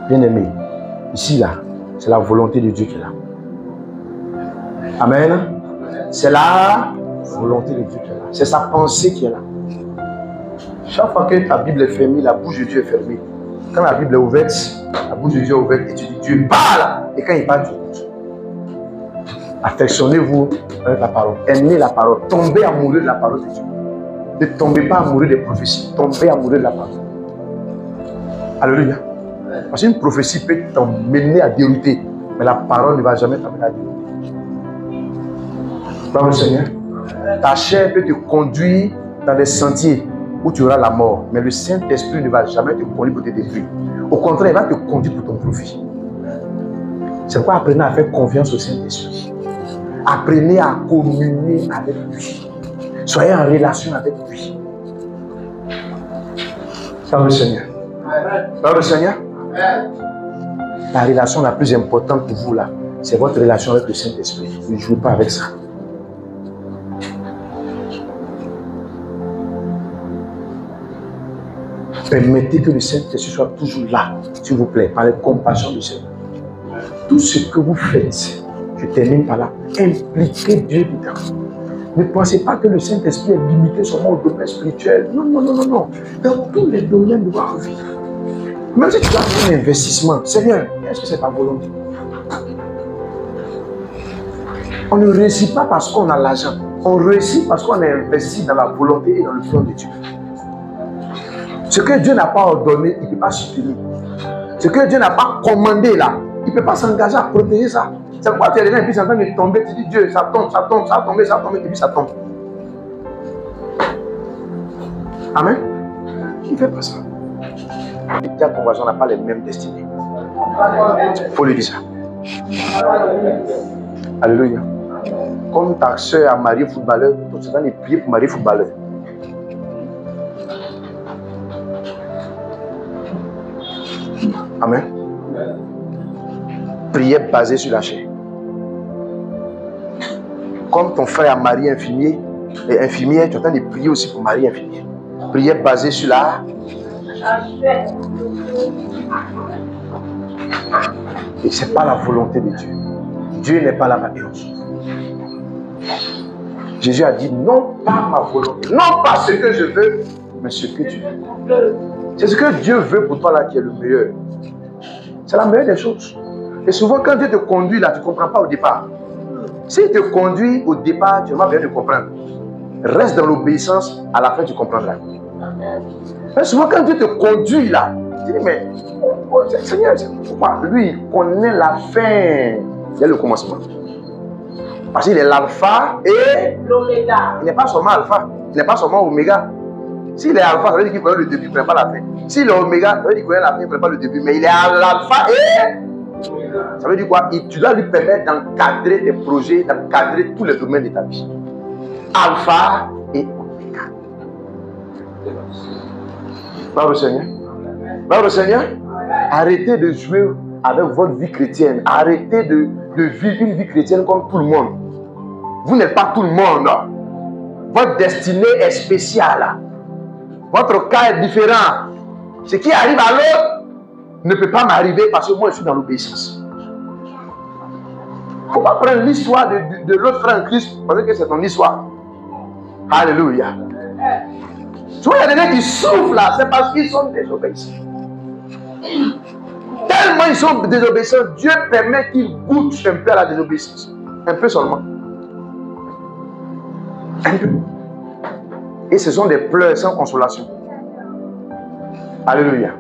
Bien-aimé, ici, là, c'est la volonté de Dieu qui est là. Amen. C'est la volonté de Dieu qui est là. C'est sa pensée qui est là. Chaque fois que ta Bible est fermée, la bouche de Dieu est fermée. Quand la Bible est ouverte, la bouche de Dieu est ouverte et tu dis Dieu parle. Et quand il parle, tu écoutes. Affectionnez-vous avec la parole. Aimez la parole. Tombez amoureux de la parole de Dieu. Ne tombez pas amoureux des prophéties. Tombez amoureux de la parole. Alléluia. Parce qu'une prophétie peut t'emmener à dérouter, mais la parole ne va jamais t'amener à dérouter. Gloire au Seigneur. Ta chair peut te conduire dans des sentiers où tu auras la mort, mais le Saint-Esprit ne va jamais te conduire pour te détruire. Au contraire, il va te conduire pour ton profit. C'est pourquoi apprenez à faire confiance au Saint-Esprit. Apprenez à communier avec lui. Soyez en relation avec lui. Gloire au Seigneur. Gloire au Seigneur. La relation la plus importante pour vous là, c'est votre relation avec le Saint-Esprit. Ne jouez pas avec ça. Permettez que le Saint-Esprit soit toujours là, s'il vous plaît, par la compassion du Seigneur. Tout ce que vous faites, je termine par là, impliquez Dieu dedans. Ne pensez pas que le Saint-Esprit est limité seulement au domaine spirituel. Non, non, non, non, non. Dans tous les domaines de votre vie. Même si tu dois faire un investissement, Seigneur, est-ce que c'est ta volonté? On ne réussit pas parce qu'on a l'argent. On réussit parce qu'on a investi dans la volonté et dans le plan de Dieu. Ce que Dieu n'a pas ordonné, il ne peut pas soutenir. Ce que Dieu n'a pas commandé là, il ne peut pas s'engager à protéger ça. C'est pourquoi tu es déjà et puis c'est en train de tomber, tu dis Dieu, ça tombe, ça tombe, ça va tomber, et puis ça tombe. Amen. Il ne fait pas ça. Les gens qu'on voit, on n'a pas les mêmes destinées. Il faut lui dire ça. Alléluia. Comme ta soeur a marié footballeur, tu vas les prier pour marier footballeur. Amen. Prière basée sur la chair. Comme ton frère a marié infirmier et infirmière, tu es en train de prier aussi pour marier infirmier. Prière basée sur la et ce n'est pas la volonté de Dieu. Dieu n'est pas là-bas. Jésus a dit non pas ma volonté, non pas ce que je veux, mais ce que tu veux. C'est ce que Dieu veut pour toi là qui est le meilleur. C'est la meilleure des choses. Et souvent quand Dieu te conduit là, tu ne comprends pas au départ. S'il te conduit au départ, tu vas bien te comprendre. Reste dans l'obéissance, à la fin tu comprendras. Mais souvent quand Dieu te conduit là, tu dis mais Seigneur, pourquoi? Lui il connaît la fin. Il y a le commencement. Parce qu'il est l'alpha et l'oméga. Il n'est pas seulement alpha, il n'est pas seulement oméga. S'il est alpha, ça veut dire qu'il connaît le début, il ne connaît pas la fin. S'il est oméga, ça veut dire qu'il connaît la fin, il ne connaît pas le début. Mais il est à l'alpha et ça veut dire quoi? Tu dois lui permettre d'encadrer tes projets, d'encadrer tous les domaines de ta vie. Alpha et oméga. Gloire au Seigneur. Gloire au Seigneur. Arrêtez de jouer avec votre vie chrétienne. Arrêtez de vivre une vie chrétienne comme tout le monde. Vous n'êtes pas tout le monde. Votre destinée est spéciale. Votre cas est différent. Ce qui arrive à l'autre ne peut pas m'arriver parce que moi je suis dans l'obéissance. Il ne faut pas prendre l'histoire de l'autre frère en Christ parce que c'est ton histoire. Alléluia. Souvent il y a des gens qui souffrent là, c'est parce qu'ils sont désobéissants. Tellement ils sont désobéissants, Dieu permet qu'ils goûtent un peu à la désobéissance. Un peu seulement. Un peu. Et ce sont des pleurs sans consolation. Alléluia.